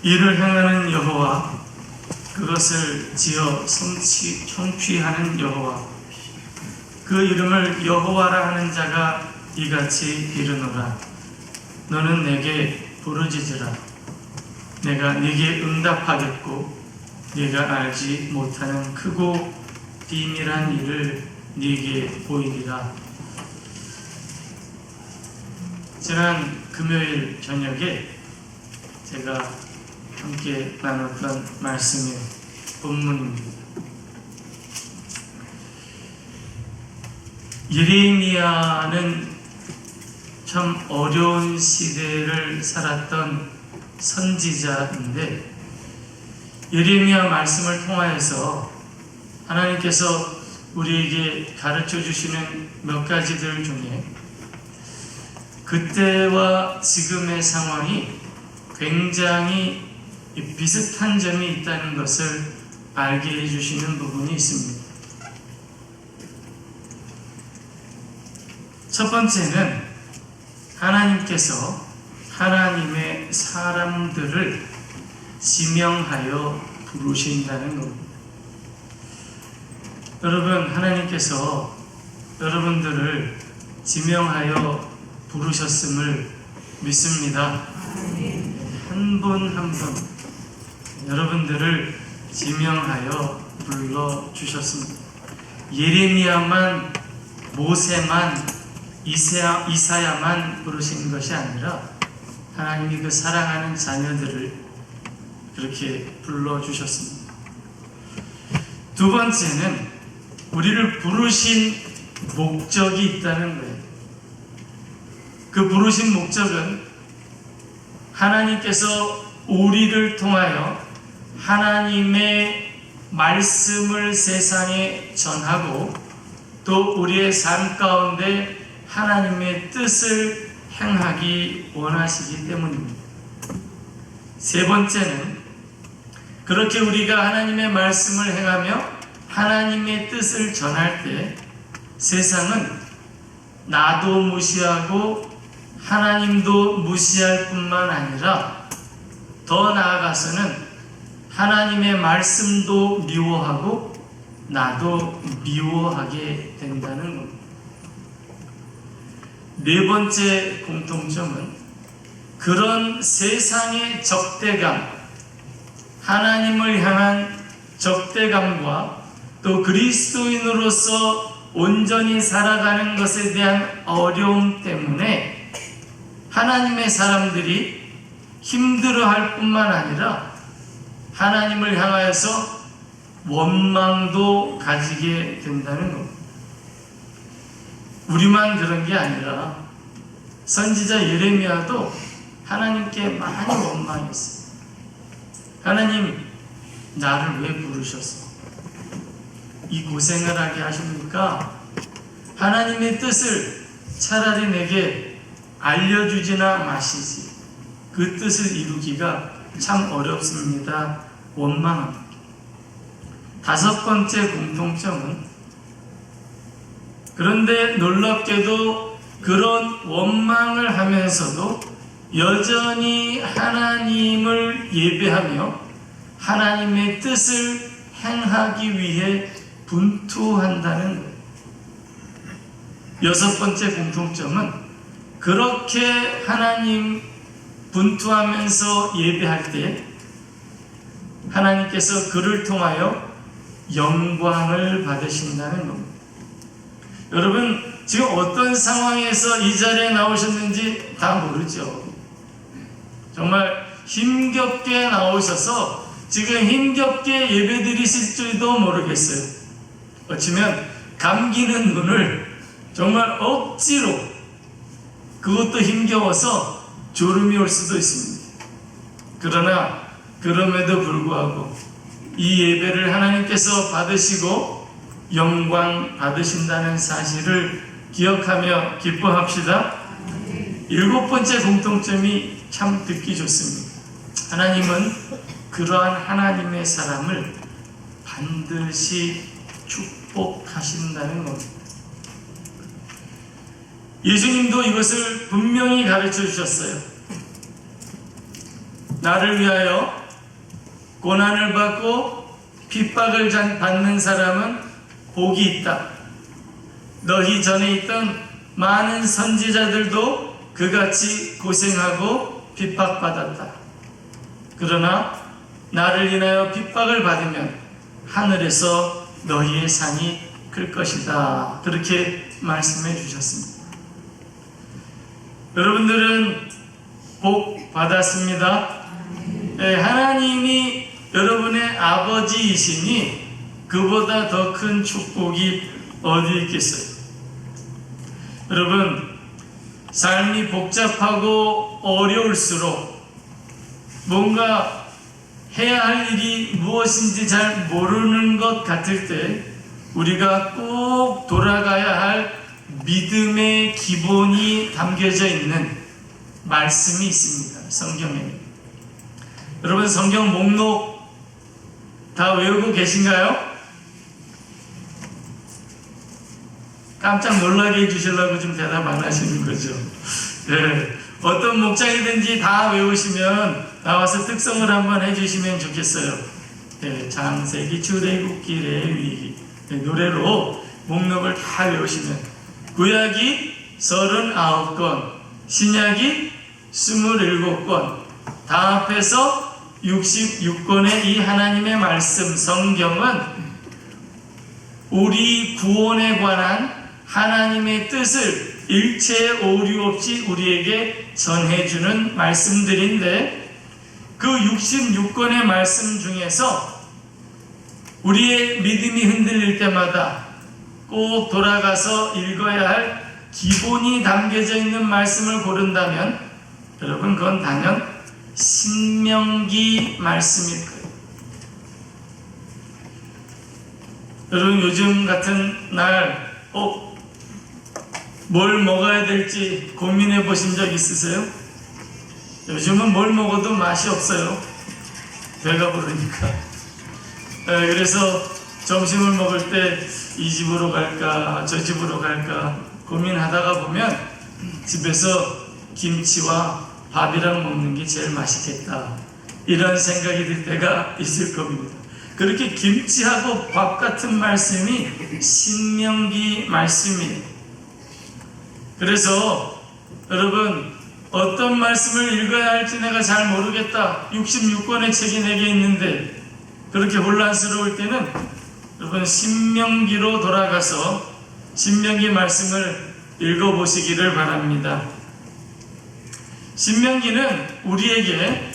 이를 행하는 여호와, 그것을 지어 성취하는 여호와, 그 이름을 여호와라 하는 자가 이같이 이르노라. 너는 내게 부르짖으라. 내가 네게 응답하겠고 네가 알지 못하는 크고 비밀한 일을 네게 보이리라. 지난 금요일 저녁에 제가 함께 나눴던 말씀의 본문입니다. 예레미야는 참 어려운 시대를 살았던 선지자인데, 예레미야 말씀을 통하여서 하나님께서 우리에게 가르쳐 주시는 몇 가지들 중에 그때와 지금의 상황이 굉장히 비슷한 점이 있다는 것을 알게 해주시는 부분이 있습니다. 첫 번째는 하나님께서 하나님의 사람들을 지명하여 부르신다는 겁니다. 여러분, 하나님께서 여러분들을 지명하여 부르셨음을 믿습니다. 한 분 한 분 여러분들을 지명하여 불러주셨습니다. 예레미야만, 모세만, 이사야만 부르신 것이 아니라 하나님이 그 사랑하는 자녀들을 그렇게 불러주셨습니다. 두 번째는 우리를 부르신 목적이 있다는 거예요. 그 부르신 목적은 하나님께서 우리를 통하여 하나님의 말씀을 세상에 전하고 또 우리의 삶 가운데 하나님의 뜻을 행하기 원하시기 때문입니다. 세 번째는 그렇게 우리가 하나님의 말씀을 행하며 하나님의 뜻을 전할 때 세상은 나도 무시하고 하나님도 무시할 뿐만 아니라 더 나아가서는 하나님의 말씀도 미워하고 나도 미워하게 된다는 겁니다. 네 번째 공통점은 그런 세상의 적대감, 하나님을 향한 적대감과 또 그리스도인으로서 온전히 살아가는 것에 대한 어려움 때문에 하나님의 사람들이 힘들어할 뿐만 아니라 하나님을 향하여서 원망도 가지게 된다는 겁니다. 우리만 그런 게 아니라 선지자 예레미야도 하나님께 많이 원망했어요. 하나님, 나를 왜 부르셨어? 이 고생을 하게 하십니까? 하나님의 뜻을 차라리 내게 알려주지나 마시지. 그 뜻을 이루기가 참 어렵습니다. 원망합니다. 다섯 번째 공통점은 그런데 놀랍게도 그런 원망을 하면서도 여전히 하나님을 예배하며 하나님의 뜻을 행하기 위해 분투한다는 거예요. 여섯 번째 공통점은 그렇게 하나님 분투하면서 예배할 때 하나님께서 그를 통하여 영광을 받으신다는 겁니다. 여러분, 지금 어떤 상황에서 이 자리에 나오셨는지 다 모르죠. 정말 힘겹게 나오셔서 지금 힘겹게 예배드리실 줄도 모르겠어요. 어쩌면 감기는 눈을 정말 억지로, 그것도 힘겨워서 졸음이 올 수도 있습니다. 그러나 그럼에도 불구하고 이 예배를 하나님께서 받으시고 영광 받으신다는 사실을 기억하며 기뻐합시다. 일곱 번째 공통점이 참 듣기 좋습니다. 하나님은 그러한 하나님의 사람을 반드시 축복하신다는 겁니다. 예수님도 이것을 분명히 가르쳐 주셨어요. 나를 위하여 고난을 받고 핍박을 받는 사람은 복이 있다. 너희 전에 있던 많은 선지자들도 그같이 고생하고 핍박받았다. 그러나 나를 인하여 핍박을 받으면 하늘에서 너희의 상이 클 것이다. 그렇게 말씀해 주셨습니다. 여러분들은 복 받았습니다. 하나님이 여러분의 아버지이시니 그보다 더 큰 축복이 어디 있겠어요? 여러분, 삶이 복잡하고 어려울수록 뭔가 해야 할 일이 무엇인지 잘 모르는 것 같을 때 우리가 꼭 돌아가야 할 믿음의 기본이 담겨져 있는 말씀이 있습니다. 성경에. 여러분, 성경 목록 다 외우고 계신가요? 깜짝 놀라게 해주시려고 좀 대답 안 하시는 거죠. 네. 어떤 목장이든지 다 외우시면 나와서 특성을 한번 해주시면 좋겠어요. 네. 창세기, 출애굽기, 레위기 노래로 목록을 다 외우시면 구약이 39권, 신약이 27권, 다 합해서 66권의 이 하나님의 말씀 성경은 우리 구원에 관한 하나님의 뜻을 일체 오류 없이 우리에게 전해주는 말씀들인데, 그 66권의 말씀 중에서 우리의 믿음이 흔들릴 때마다 꼭 돌아가서 읽어야 할 기본이 담겨져 있는 말씀을 고른다면 여러분, 그건 단연 신명기 말씀일 거예요. 여러분, 요즘 같은 날 뭘 먹어야 될지 고민해 보신 적 있으세요? 요즘은 뭘 먹어도 맛이 없어요. 배가 부르니까. 그래서 점심을 먹을 때 이 집으로 갈까 저 집으로 갈까 고민하다가 보면 집에서 김치와 밥이랑 먹는 게 제일 맛있겠다, 이런 생각이 들 때가 있을 겁니다. 그렇게 김치하고 밥 같은 말씀이 신명기 말씀이에요. 그래서 여러분, 어떤 말씀을 읽어야 할지 내가 잘 모르겠다, 66권의 책이 내게 있는데 그렇게 혼란스러울 때는 여러분, 신명기로 돌아가서 신명기 말씀을 읽어보시기를 바랍니다. 신명기는 우리에게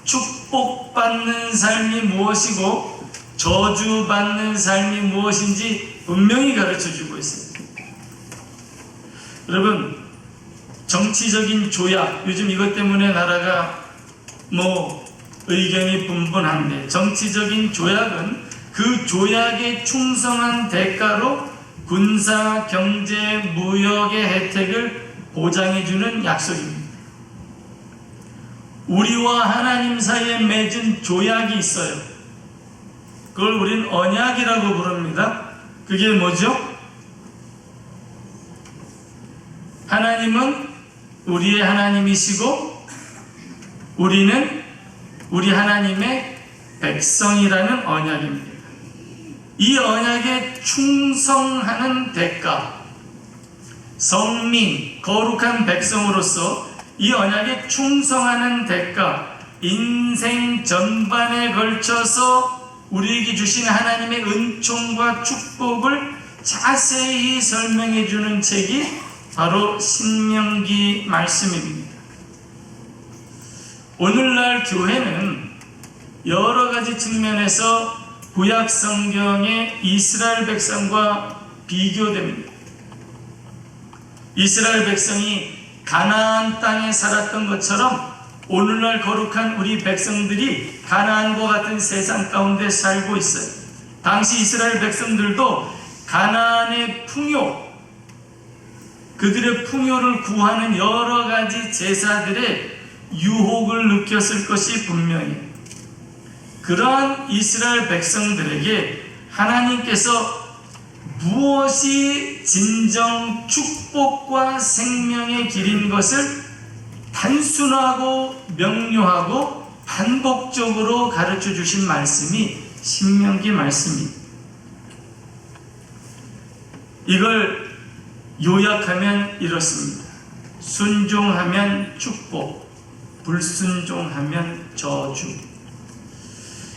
축복받는 삶이 무엇이고 저주받는 삶이 무엇인지 분명히 가르쳐주고 있습니다. 여러분, 정치적인 조약, 요즘 이것 때문에 나라가 의견이 분분한데, 정치적인 조약은 그 조약에 충성한 대가로 군사, 경제, 무역의 혜택을 보장해주는 약속입니다. 우리와 하나님 사이에 맺은 조약이 있어요. 그걸 우린 언약이라고 부릅니다. 그게 뭐죠? 하나님은 우리의 하나님이시고 우리는 우리 하나님의 백성이라는 언약입니다. 이 언약에 충성하는 대가, 성민, 거룩한 백성으로서 이 언약에 충성하는 대가, 인생 전반에 걸쳐서 우리에게 주신 하나님의 은총과 축복을 자세히 설명해 주는 책이 바로 신명기 말씀입니다. 오늘날 교회는 여러 가지 측면에서 구약 성경의 이스라엘 백성과 비교됩니다. 이스라엘 백성이 가나안 땅에 살았던 것처럼 오늘날 거룩한 우리 백성들이 가나안과 같은 세상 가운데 살고 있어요. 당시 이스라엘 백성들도 가나안의 풍요, 그들의 풍요를 구하는 여러 가지 제사들의 유혹을 느꼈을 것이 분명해요. 그러한 이스라엘 백성들에게 하나님께서 무엇이 진정 축복과 생명의 길인 것을 단순하고 명료하고 반복적으로 가르쳐 주신 말씀이 신명기 말씀입니다. 이걸 요약하면 이렇습니다. 순종하면 축복, 불순종하면 저주.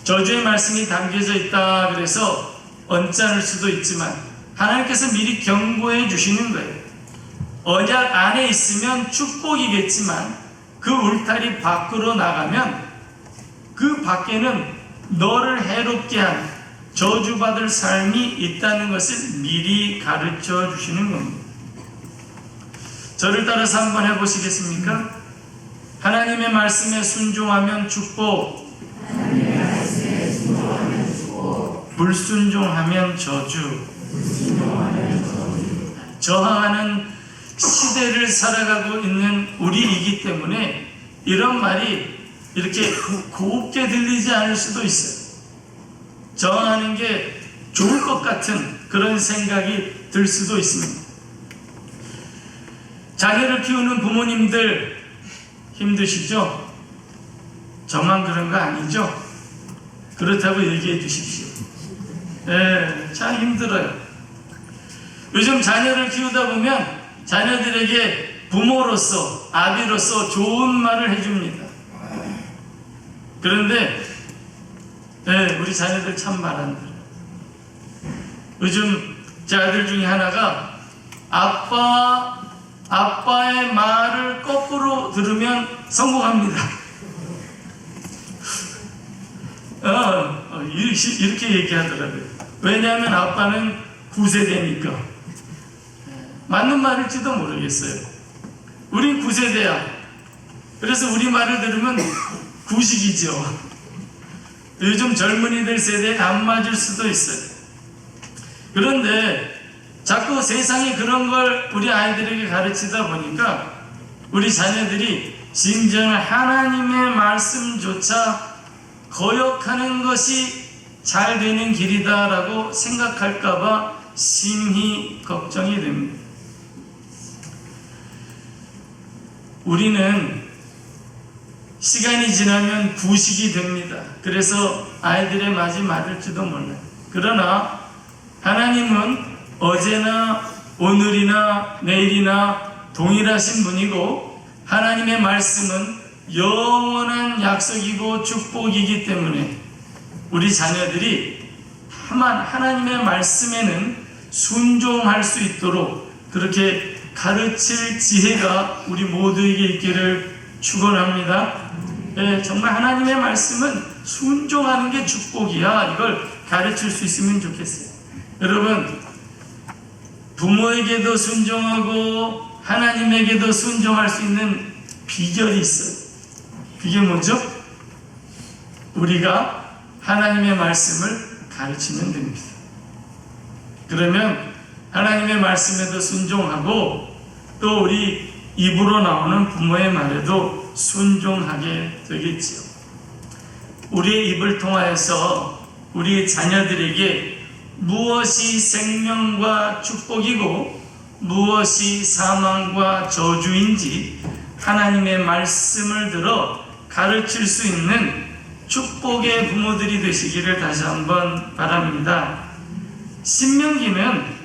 저주의 말씀이 담겨져 있다 그래서 언짢을 수도 있지만 하나님께서 미리 경고해 주시는 거예요. 언약 안에 있으면 축복이겠지만 그 울타리 밖으로 나가면 그 밖에는 너를 해롭게 한 저주받을 삶이 있다는 것을 미리 가르쳐 주시는 겁니다. 저를 따라서 한번 해보시겠습니까? 하나님의 말씀에 순종하면 축복, 불순종하면 저주. 저항하는 시대를 살아가고 있는 우리이기 때문에 이런 말이 이렇게 곱게 들리지 않을 수도 있어요. 저항하는 게 좋을 것 같은 그런 생각이 들 수도 있습니다. 자녀를 키우는 부모님들 힘드시죠? 저만 그런 거 아니죠? 그렇다고 얘기해 주십시오. 참 힘들어요. 요즘 자녀를 키우다 보면 자녀들에게 부모로서, 아비로서 좋은 말을 해줍니다. 그런데 우리 자녀들 참 말 안 들어요. 요즘 제 아들 중에 하나가 아빠의 말을 거꾸로 들으면 성공합니다. 이렇게 얘기하더라고요. 왜냐하면 아빠는 9세대니까. 맞는 말일지도 모르겠어요. 우린 9세대야. 그래서 우리 말을 들으면 구식이죠. 요즘 젊은이들 세대에 안 맞을 수도 있어요. 그런데 자꾸 세상이 그런 걸 우리 아이들에게 가르치다 보니까 우리 자녀들이 진정 하나님의 말씀조차 거역하는 것이 잘 되는 길이다라고 생각할까봐 심히 걱정이 됩니다. 우리는 시간이 지나면 구식이 됩니다. 그래서 아이들의 말이 맞을지도 몰라요. 그러나 하나님은 어제나 오늘이나 내일이나 동일하신 분이고 하나님의 말씀은 영원한 약속이고 축복이기 때문에 우리 자녀들이 다만 하나님의 말씀에는 순종할 수 있도록 그렇게 가르칠 지혜가 우리 모두에게 있기를 축원합니다. 정말 하나님의 말씀은 순종하는 게 축복이야. 이걸 가르칠 수 있으면 좋겠어요. 여러분, 부모에게도 순종하고 하나님에게도 순종할 수 있는 비결이 있어요. 그게 뭐죠? 우리가 하나님의 말씀을 가르치면 됩니다. 그러면 하나님의 말씀에도 순종하고 또 우리 입으로 나오는 부모의 말에도 순종하게 되겠지요. 우리의 입을 통하여서 우리 자녀들에게 무엇이 생명과 축복이고 무엇이 사망과 저주인지 하나님의 말씀을 들어 가르칠 수 있는 축복의 부모들이 되시기를 다시 한번 바랍니다. 신명기는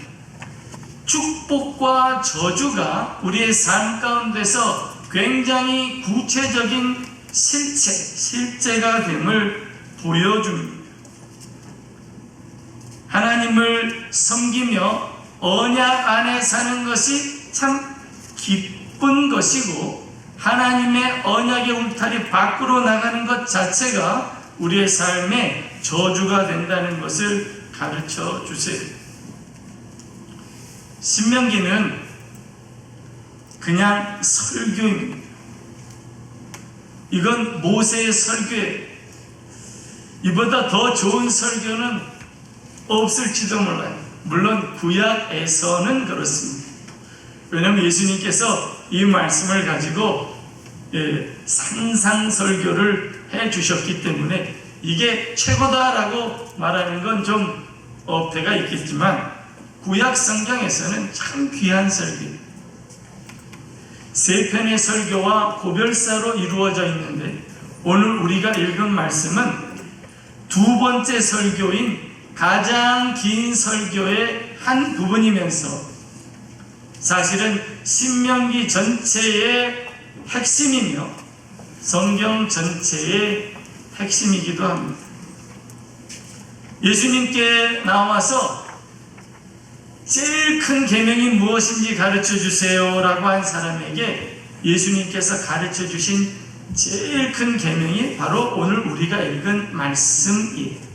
축복과 저주가 우리의 삶 가운데서 굉장히 구체적인 실제가 됨을 보여줍니다. 하나님을 섬기며 언약 안에 사는 것이 참 기쁜 것이고 하나님의 언약의 울타리 밖으로 나가는 것 자체가 우리의 삶에 저주가 된다는 것을 가르쳐 주세요. 신명기는 그냥 설교입니다. 이건 모세의 설교예요. 이보다 더 좋은 설교는 없을지도 몰라요. 물론 구약에서는 그렇습니다. 왜냐하면 예수님께서 이 말씀을 가지고 산상설교를 해주셨기 때문에 이게 최고다라고 말하는 건 좀 어폐가 있겠지만 구약 성경에서는 참 귀한 설교입니다. 세 편의 설교와 고별사로 이루어져 있는데, 오늘 우리가 읽은 말씀은 두 번째 설교인 가장 긴 설교의 한 부분이면서 사실은 신명기 전체의 핵심이며 성경 전체의 핵심이기도 합니다. 예수님께 나와서 제일 큰 계명이 무엇인지 가르쳐 주세요 라고 한 사람에게 예수님께서 가르쳐 주신 제일 큰 계명이 바로 오늘 우리가 읽은 말씀이에요.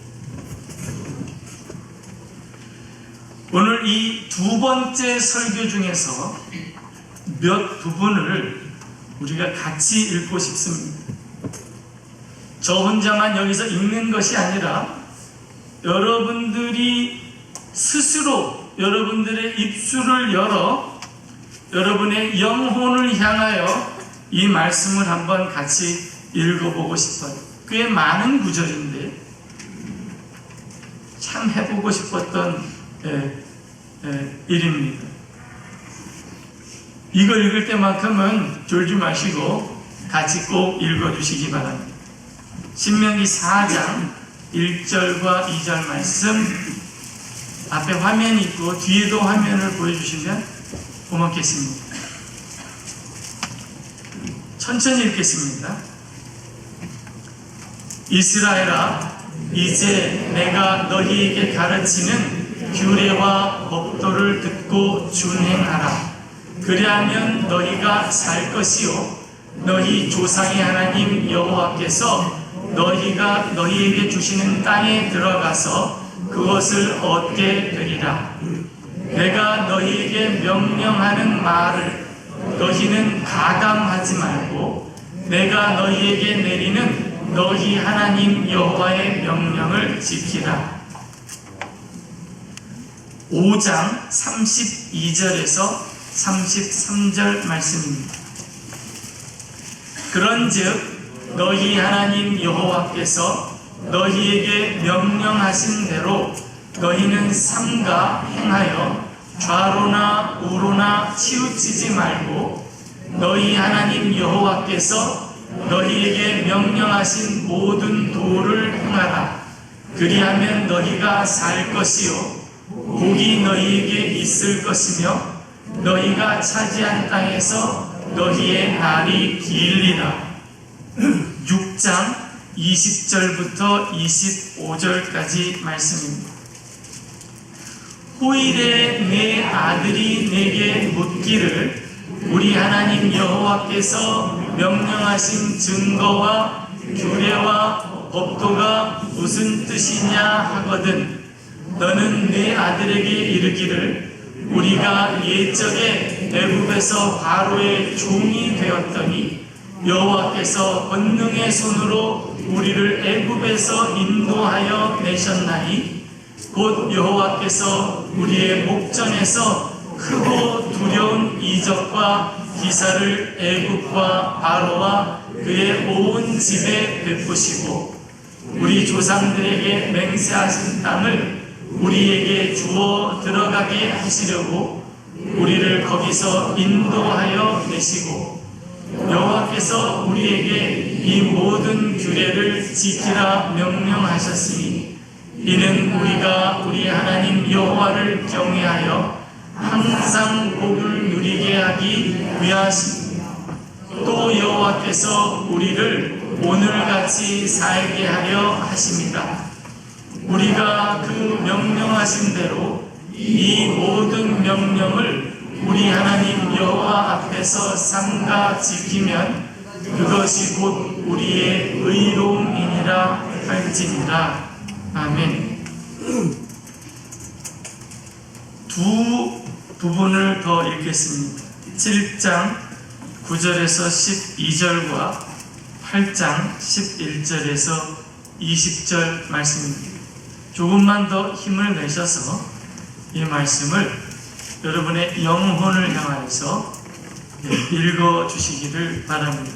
오늘 이 두 번째 설교 중에서 몇 부분을 우리가 같이 읽고 싶습니다. 저 혼자만 여기서 읽는 것이 아니라 여러분들이 스스로 여러분들의 입술을 열어 여러분의 영혼을 향하여 이 말씀을 한번 같이 읽어보고 싶어요. 꽤 많은 구절인데 참 해보고 싶었던 일입니다. 이걸 읽을 때만큼은 졸지 마시고 같이 꼭 읽어주시기 바랍니다. 신명기 4장 1절과 2절 말씀, 앞에 화면이 있고 뒤에도 화면을 보여주시면 고맙겠습니다. 천천히 읽겠습니다. 이스라엘아, 이제 내가 너희에게 가르치는 규례와 법도를 듣고 준행하라. 그리하면 너희가 살 것이요 너희 조상의 하나님 여호와께서 너희가 너희에게 주시는 땅에 들어가서 그것을 얻게 되리라. 내가 너희에게 명령하는 말을 너희는 가감하지 말고 내가 너희에게 내리는 너희 하나님 여호와의 명령을 지키라. 5장 32절에서 33절 말씀입니다. 그런즉 너희 하나님 여호와께서 너희에게 명령하신 대로 너희는 삼가 행하여 좌로나 우로나 치우치지 말고 너희 하나님 여호와께서 너희에게 명령하신 모든 도를 행하라. 그리하면 너희가 살 것이요 복이 너희에게 있을 것이며 너희가 차지한 땅에서 너희의 날이 길리라. 6장 20절부터 25절까지 말씀입니다. 후일에 내 아들이 내게 묻기를 우리 하나님 여호와께서 명령하신 증거와 규례와 법도가 무슨 뜻이냐 하거든 너는 내 아들에게 이르기를 우리가 옛적에 애굽에서 바로의 종이 되었더니 여호와께서 권능의 손으로 우리를 애굽에서 인도하여 내셨나니 곧 여호와께서 우리의 목전에서 크고 두려운 이적과 기사를 애굽과 바로와 그의 온 집에 베푸시고 우리 조상들에게 맹세하신 땅을 우리에게 주어 들어가게 하시려고 우리를 거기서 인도하여 내시고 여호와께서 우리에게 이 모든 규례를 지키라 명령하셨으니 이는 우리가 우리 하나님 여호와를 경외하여 항상 복을 누리게 하기 위하십니다. 또 여호와께서 우리를 오늘같이 살게 하려 하십니다. 우리가 그 명령하신 대로 이 모든 명령을 우리 하나님 여호와 앞에서 삼가 지키면 그것이 곧 우리의 의로움이니라 할지니라. 아멘. 두 부분을 더 읽겠습니다. 7장 9절에서 12절과 8장 11절에서 20절 말씀입니다. 조금만 더 힘을 내셔서 이 말씀을 여러분의 영혼을 향하여서 읽어주시기를 바랍니다.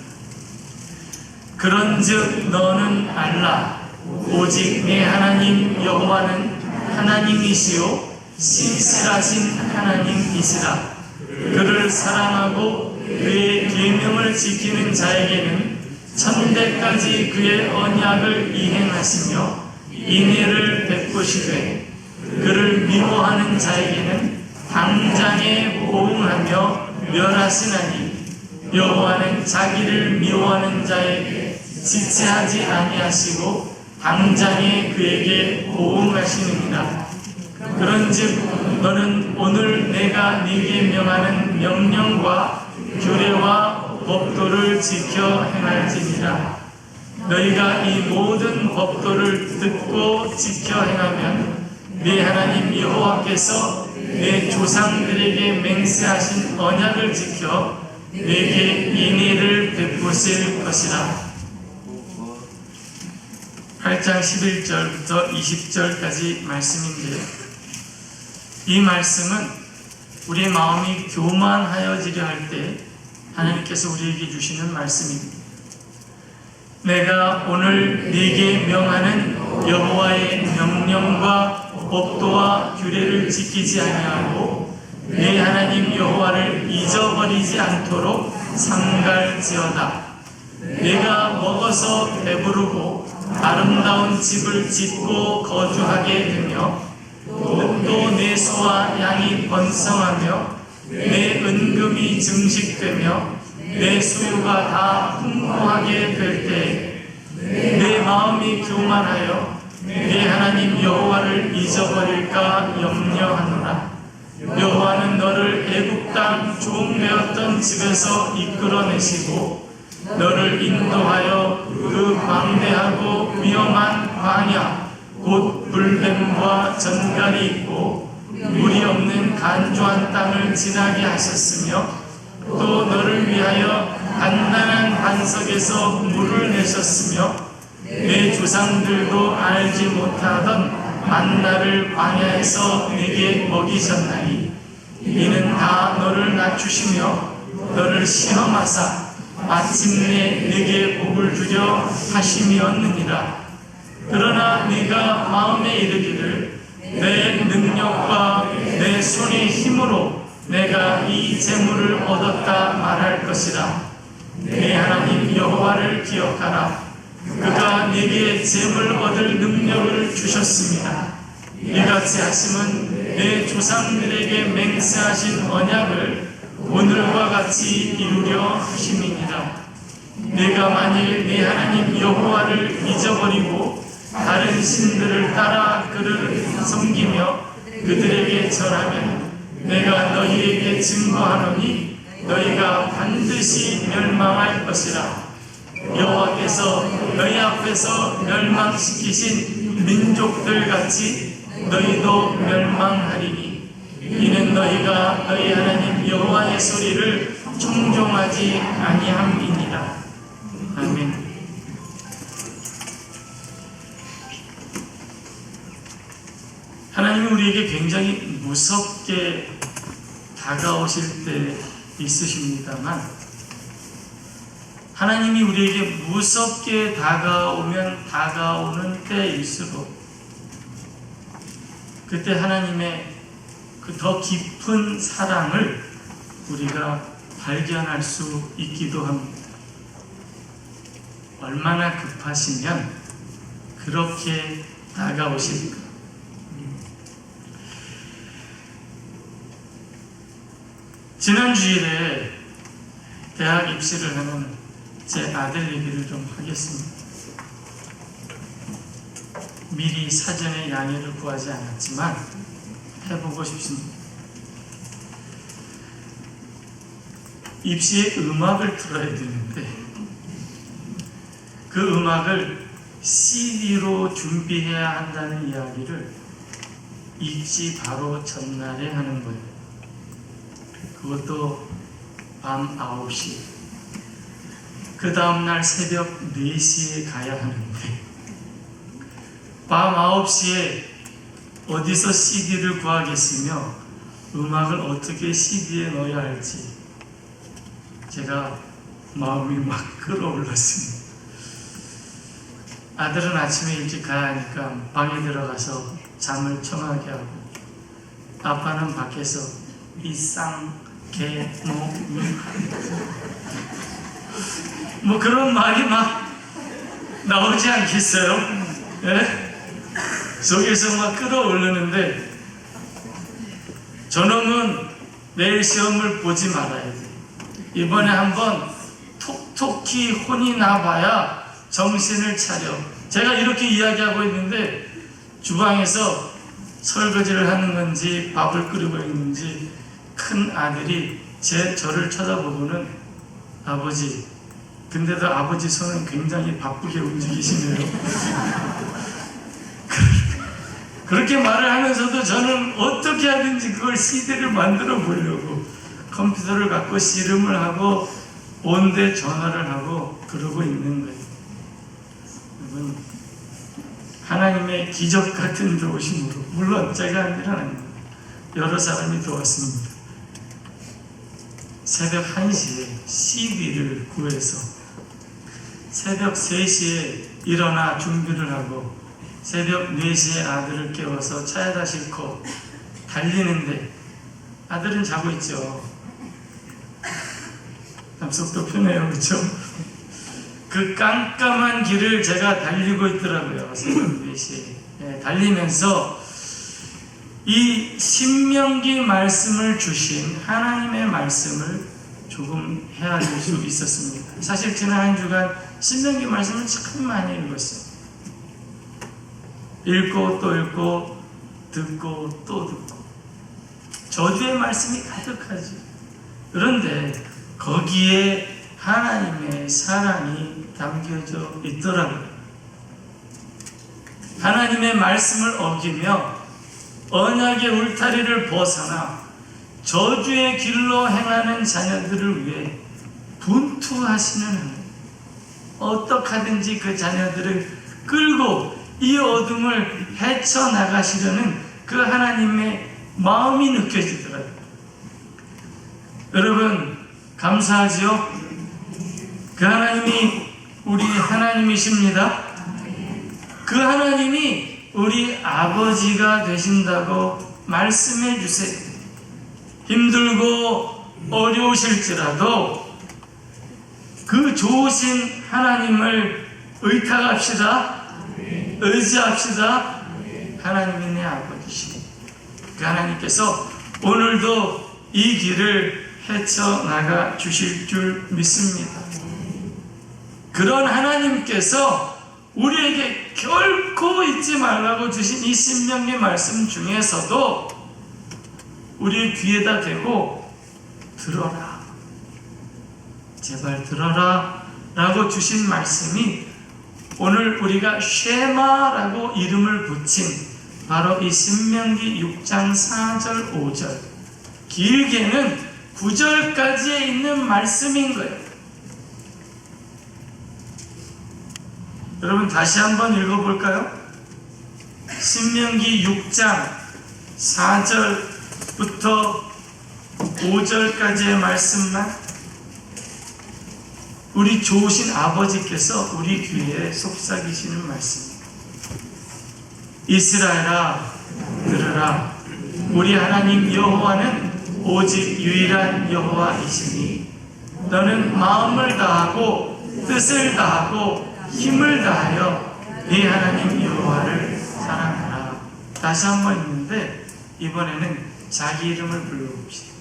그런즉 너는 알라 오직 내 하나님 여호와는 하나님이시요 신실하신 하나님이시라. 그를 사랑하고 그의 계명을 지키는 자에게는 천대까지 그의 언약을 이행하시며 인애를 베푸시되 그를 미워하는 자에게는 당장에 보응하며 멸하시나니 여호와는 자기를 미워하는 자에게 지체하지 아니하시고 당장에 그에게 보응하시느니라. 그런즉 너는 오늘 내가 네게 명하는 명령과 규례와 법도를 지켜 행할지니라. 너희가 이 모든 법도를 듣고 지켜 행하면 네 하나님 여호와께서 내 조상들에게 맹세하신 언약을 지켜 내게 인애를 베푸실 것이라. 8장 11절부터 20절까지 말씀인데, 이 말씀은 우리의 마음이 교만하여지려 할 때 하나님께서 우리에게 주시는 말씀입니다. 내가 오늘 네게 명하는 여호와의 명령과 법도와 규례를 지키지 아니하고 내 하나님 여호와를 잊어버리지 않도록 삼갈지어다. 내가 먹어서 배부르고 아름다운 집을 짓고 거주하게 되며 또 내 소와 양이 번성하며 내 은금이 증식되며 내 소유가 다 풍부하게 될 때에 내 마음이 교만하여 내 하나님 여호와를 잊어버릴까 염려하노라. 여호와는 너를 애굽 땅 종되었던 집에서 이끌어내시고 너를 인도하여 그 광대하고 위험한 광야 곧 불뱀과 전갈이 있고 물이 없는 간조한 땅을 지나게 하셨으며 또 너를 위하여 간단한 반석에서 물을 내셨으며 내 조상들도 알지 못하던 만나를 광야에서 내게 먹이셨나니 이는 다 너를 낮추시며 너를 시험하사 마침내 내게 복을 주려 하심이었느니라. 그러나 네가 마음에 이르기를 내 능력과 내 손의 힘으로 내가 이 재물을 얻었다 말할 것이라. 내 하나님 여호와를 기억하라. 그가 네게 재물 얻을 능력을 주셨습니다. 이같이 하심은 내 조상들에게 맹세하신 언약을 오늘과 같이 이루려 하심이니라. 내가 만일 내 하나님 여호와를 잊어버리고 다른 신들을 따라 그를 섬기며 그들에게 절하면 내가 너희에게 증거하노니 너희가 반드시 멸망할 것이라. 여호와께서 너희 앞에서 멸망시키신 민족들 같이 너희도 멸망하리니 이는 너희가 너희 하나님 여호와의 소리를 청종하지 아니함이니라. 아멘. 하나님은 우리에게 굉장히 무섭게 다가오실 때 있으십니다만, 하나님이 우리에게 무섭게 다가오면 다가오는 때일수록 그때 하나님의 그 더 깊은 사랑을 우리가 발견할 수 있기도 합니다. 얼마나 급하시면 그렇게 다가오실까? 지난 주일에 대학 입시를 하는 제 아들 얘기를 좀 하겠습니다. 미리 사전에 양해를 구하지 않았지만 해보고 싶습니다. 입시에 음악을 틀어야 되는데 그 음악을 CD로 준비해야 한다는 이야기를 입시 바로 전날에 하는 거예요. 그것도 밤 9시. 그 다음날 새벽 4시에 가야 하는데 밤 9시에 어디서 CD를 구하겠으며 음악을 어떻게 CD에 넣어야 할지 제가 마음이 막 끌어올랐습니다. 아들은 아침에 일찍 가야 하니까 방에 들어가서 잠을 청하게 하고 아빠는 밖에서 이 뭐 그런 말이 막 나오지 않겠어요? 예? 속에서 막 끌어오르는데 저놈은 내일 시험을 보지 말아야 돼. 이번에 한번 톡톡히 혼이 나봐야 정신을 차려. 제가 이렇게 이야기하고 있는데 주방에서 설거지를 하는 건지 밥을 끓이고 있는지 큰 아들이 저를 쳐다보고는 아버지, 근데도 아버지 손은 굉장히 바쁘게 움직이시네요. 그렇게 말을 하면서도 저는 어떻게 하든지 그걸 CD를 만들어 보려고 컴퓨터를 갖고 씨름을 하고 온데 전화를 하고 그러고 있는 거예요. 여러분, 하나님의 기적 같은 도우심으로, 물론 제가 한 일은 아닙니다. 여러 사람이 도왔습니다. 새벽 1시에 CD를 구해서 새벽 3시에 일어나 준비를 하고 새벽 4시에 아들을 깨워서 차에다 싣고 달리는데 아들은 자고 있죠. 속도 편해요, 그렇죠? 그 깜깜한 길을 제가 달리고 있더라고요. 새벽 4시에 달리면서 이 신명기 말씀을 주신 하나님의 말씀을 조금 헤아릴 수 있었습니다. 사실 지난 한 주간 신명기 말씀을 참 많이 읽었어요. 읽고 또 읽고 듣고 또 듣고 저주의 말씀이 가득하지. 그런데 거기에 하나님의 사랑이 담겨져 있더라고요. 하나님의 말씀을 어기며 언약의 울타리를 벗어나 저주의 길로 행하는 자녀들을 위해 분투하시는 하나님, 어떻게 하든지 그 자녀들을 끌고 이 어둠을 헤쳐나가시려는 그 하나님의 마음이 느껴지더라고요. 여러분, 감사하죠? 그 하나님이 우리 하나님이십니다. 그 하나님이 우리 아버지가 되신다고 말씀해 주세요. 힘들고 어려우실지라도 그 좋으신 하나님을 의탁합시다. 의지합시다. 하나님이 내 아버지시니 그 하나님께서 오늘도 이 길을 헤쳐나가 주실 줄 믿습니다. 그런 하나님께서 우리에게 결코 잊지 말라고 주신 이 신명기 말씀 중에서도 우리의 귀에다 대고 들어라, 제발 들어라 라고 주신 말씀이 오늘 우리가 쉐마라고 이름을 붙인 바로 이 신명기 6장 4절 5절, 길게는 9절까지에 있는 말씀인 거예요. 여러분, 다시 한번 읽어볼까요? 신명기 6장 4절부터 5절까지의 말씀만 우리 좋으신 아버지께서 우리 귀에 속삭이시는 말씀입니다. 이스라엘아, 들으라. 우리 하나님 여호와는 오직 유일한 여호와이시니 너는 마음을 다하고 뜻을 다하고 힘을 다하여 네 하나님 여호와를 사랑하라. 다시 한번 읽는데 이번에는 자기 이름을 불러봅시다.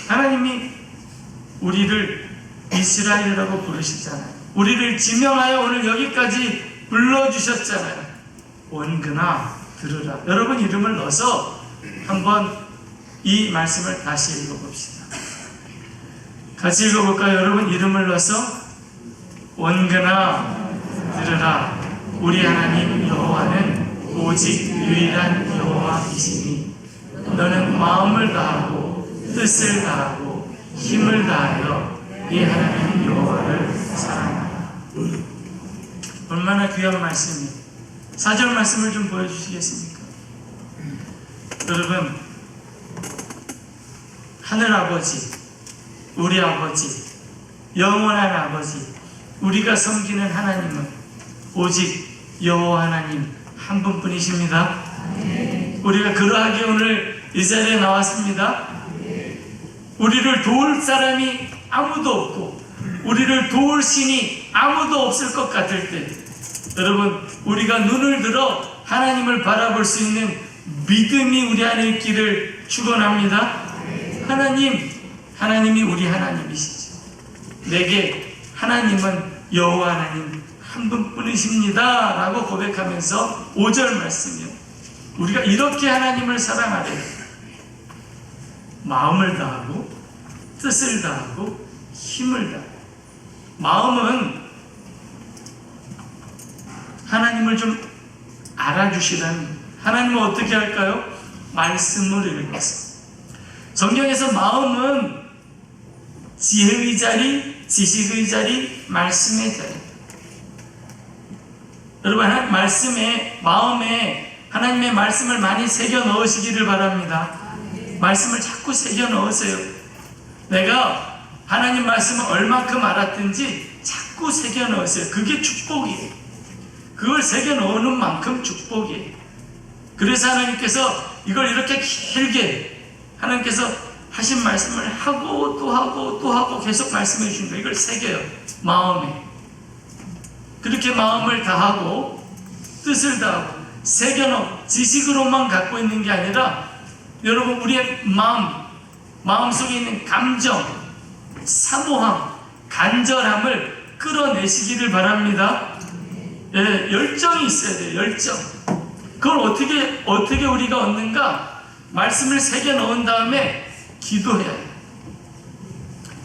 하나님이 우리를 이스라엘이라고 부르시잖아요. 우리를 지명하여 오늘 여기까지 불러주셨잖아요. 원근아, 들으라. 여러분 이름을 넣어서 한번 이 말씀을 다시 읽어봅시다. 같이 읽어볼까요? 여러분 이름을 넣어서 원근아, 들으라. 우리 하나님 여호와는 오직 유일한 여호와이시니 너는 마음을 다하고 뜻을 다하고 힘을 다하여 이 하나님 여호와를 사랑하라. 얼마나 귀한 말씀이에요. 4절 말씀을 좀 보여주시겠습니까? 여러분, 하늘아버지, 우리 아버지, 영원한 아버지, 우리가 섬기는 하나님은 오직 여호와 하나님 한 분뿐이십니다. 우리가 그러하게 오늘 이 자리에 나왔습니다. 우리를 도울 사람이 아무도 없고 우리를 도울 신이 아무도 없을 것 같을 때 여러분 우리가 눈을 들어 하나님을 바라볼 수 있는 믿음이 우리 안에 있기를 축원합니다. 하나님이 우리 하나님이시죠. 내게 하나님은 여호와 하나님 한 분뿐이십니다 라고 고백하면서 5절 말씀이요. 우리가 이렇게 하나님을 사랑하래. 마음을 다하고 뜻을 다하고 힘을 다하고. 마음은 하나님을 좀 알아주시라는, 하나님은 어떻게 할까요? 말씀을 읽어서. 성경에서 마음은 지혜의 자리, 지식의 자리, 말씀의 자리. 여러분, 마음에 하나님의 말씀을 많이 새겨 넣으시기를 바랍니다. 말씀을 자꾸 새겨 넣으세요. 내가 하나님 말씀을 얼마큼 알았든지 자꾸 새겨 넣으세요. 그게 축복이에요. 그걸 새겨 넣는 만큼 축복이에요. 그래서 하나님께서 이걸 이렇게 길게 하나님께서 하신 말씀을 하고 또 하고 또 하고 계속 말씀해 주신 거예요. 이걸 새겨요. 마음에. 그렇게 마음을 다하고 뜻을 다하고 새겨 넣어. 지식으로만 갖고 있는 게 아니라 여러분 우리의 마음속에 있는 감정, 사모함, 간절함을 끌어내시기를 바랍니다. 예, 열정이 있어야 돼요. 열정. 그걸 어떻게 우리가 얻는가? 말씀을 새겨 넣은 다음에 기도해야 해요.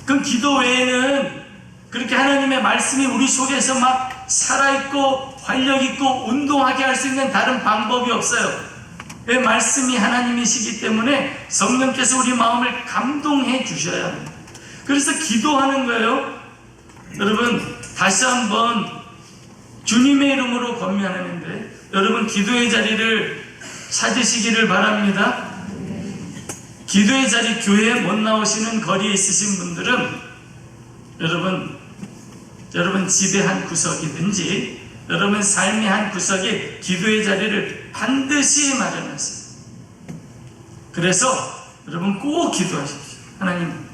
그럼 기도 외에는 그렇게 하나님의 말씀이 우리 속에서 막 살아있고 활력있고 운동하게 할 수 있는 다른 방법이 없어요. 왜? 말씀이 하나님이시기 때문에 성령께서 우리 마음을 감동해 주셔야 합니다. 그래서 기도하는 거예요. 여러분 다시 한번 주님의 이름으로 권면하는데 여러분 기도의 자리를 찾으시기를 바랍니다. 기도의 자리, 교회에 못 나오시는 거리에 있으신 분들은 여러분 집의 한 구석이든지 여러분 삶의 한 구석에 기도의 자리를 반드시 마련하세요. 그래서 여러분 꼭 기도하십시오. 하나님,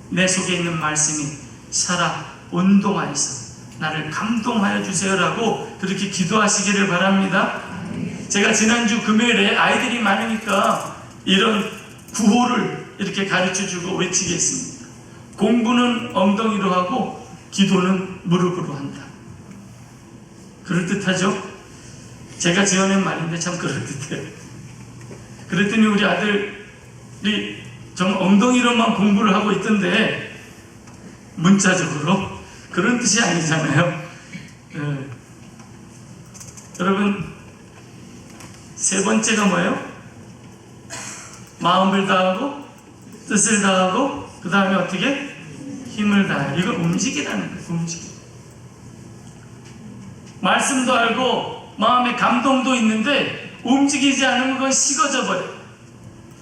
내 속에 있는 말씀이 살아 운동하여서 나를 감동하여 주세요라고 그렇게 기도하시기를 바랍니다. 제가 지난주 금요일에 아이들이 많으니까 이런 구호를 이렇게 가르쳐주고 외치게 했습니다. 공부는 엉덩이로 하고 기도는 무릎으로 한다. 그럴듯하죠? 제가 지어낸 말인데 참 그럴듯해요. 그랬더니 우리 아들이 정말 엉덩이로만 공부를 하고 있던데 문자적으로 그런 뜻이 아니잖아요. 여러분 세 번째가 뭐예요? 마음을 다하고 뜻을 다하고 그 다음에 어떻게? 힘을 다해요. 이걸 움직이라는 거예요. 움직이. 말씀도 알고 마음에 감동도 있는데 움직이지 않으면 그건 식어져 버려요.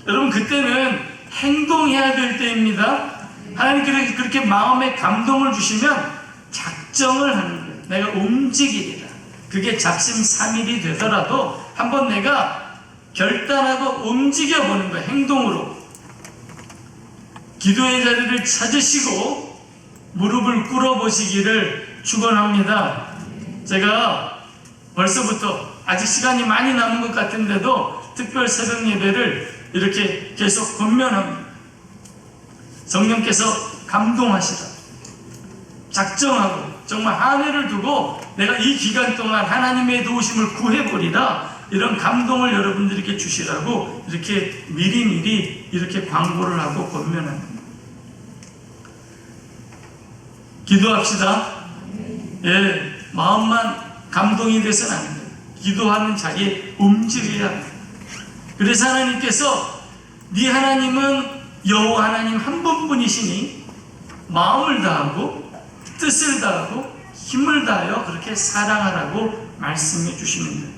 여러분 그때는 행동해야 될 때입니다. 하나님께서 그렇게 마음에 감동을 주시면 작정을 하는 거예요. 내가 움직이리라. 그게 작심삼일이 되더라도 한번 내가 결단하고 움직여보는 거예요. 행동으로. 기도의 자리를 찾으시고 무릎을 꿇어보시기를 축원합니다. 제가 벌써부터 아직 시간이 많이 남은 것 같은데도 특별 새벽 예배를 이렇게 계속 권면합니다. 성령께서 감동하시라. 작정하고 정말 한 해를 두고 내가 이 기간 동안 하나님의 도우심을 구해보리라. 이런 감동을 여러분들에게 주시라고 이렇게 미리미리 이렇게 광고를 하고 권면합니다. 기도합시다. 예, 마음만 감동이 돼서는 안 돼요. 기도하는 자리에 움직여야 합니다. 그래서 하나님께서 네 하나님은 여호와 하나님 한 분뿐이시니 마음을 다하고 뜻을 다하고 힘을 다하여 그렇게 사랑하라고 말씀해 주십니다.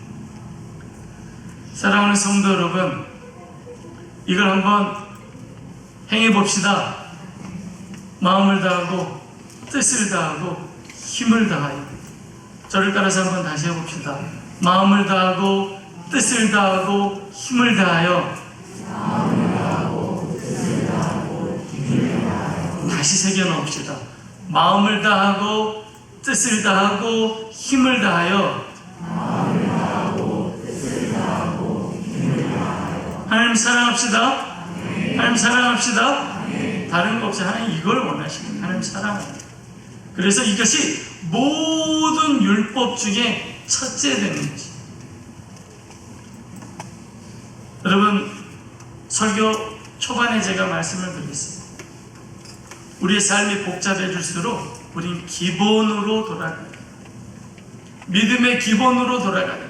사랑하는 성도 여러분, 이걸 한번 행해 봅시다. 마음을 다하고 뜻을 다하고 힘을 다하여. 저를 따라서 한번 다시 해봅시다. 마음을 다하고 뜻을 다하고 힘을 다하여 다시 새겨놓읍시다. 마음을 다하고 뜻을 다하고 힘을 다하여 하나님 사랑합시다. 하나님 사랑합시다. 다른 거 없어요. 하나님 이걸 원하시는 하나님 사랑합니다. 그래서 이것이 모든 율법 중에 첫째 되는 거지. 여러분, 설교 초반에 제가 말씀을 드렸습니다. 우리의 삶이 복잡해질수록 우린 기본으로 돌아가야 돼요. 믿음의 기본으로 돌아가야 돼요.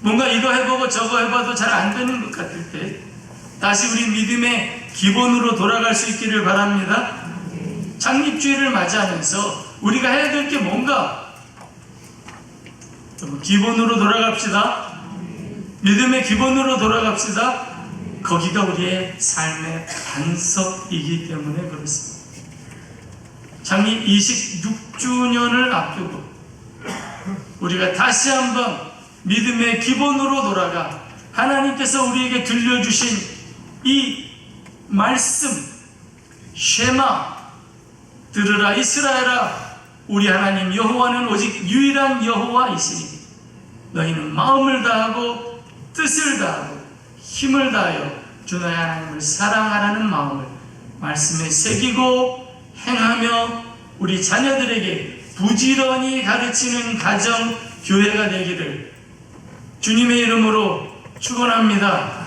뭔가 이거 해보고 저거 해봐도 잘 안 되는 것 같을 때 다시 우리 믿음의 기본으로 돌아갈 수 있기를 바랍니다. 창립주의를 맞이하면서 우리가 해야 될 게 뭔가? 기본으로 돌아갑시다. 믿음의 기본으로 돌아갑시다. 거기가 우리의 삶의 반석이기 때문에 그렇습니다. 창립 26주년을 앞두고 우리가 다시 한번 믿음의 기본으로 돌아가 하나님께서 우리에게 들려주신 이 말씀, 쉐마, 들으라 이스라엘아, 우리 하나님 여호와는 오직 유일한 여호와이시니 너희는 마음을 다하고 뜻을 다하고 힘을 다하여 주 너희 하나님을 사랑하라는 마음을 말씀에 새기고 행하며 우리 자녀들에게 부지런히 가르치는 가정, 교회가 되기를 주님의 이름으로 축원합니다.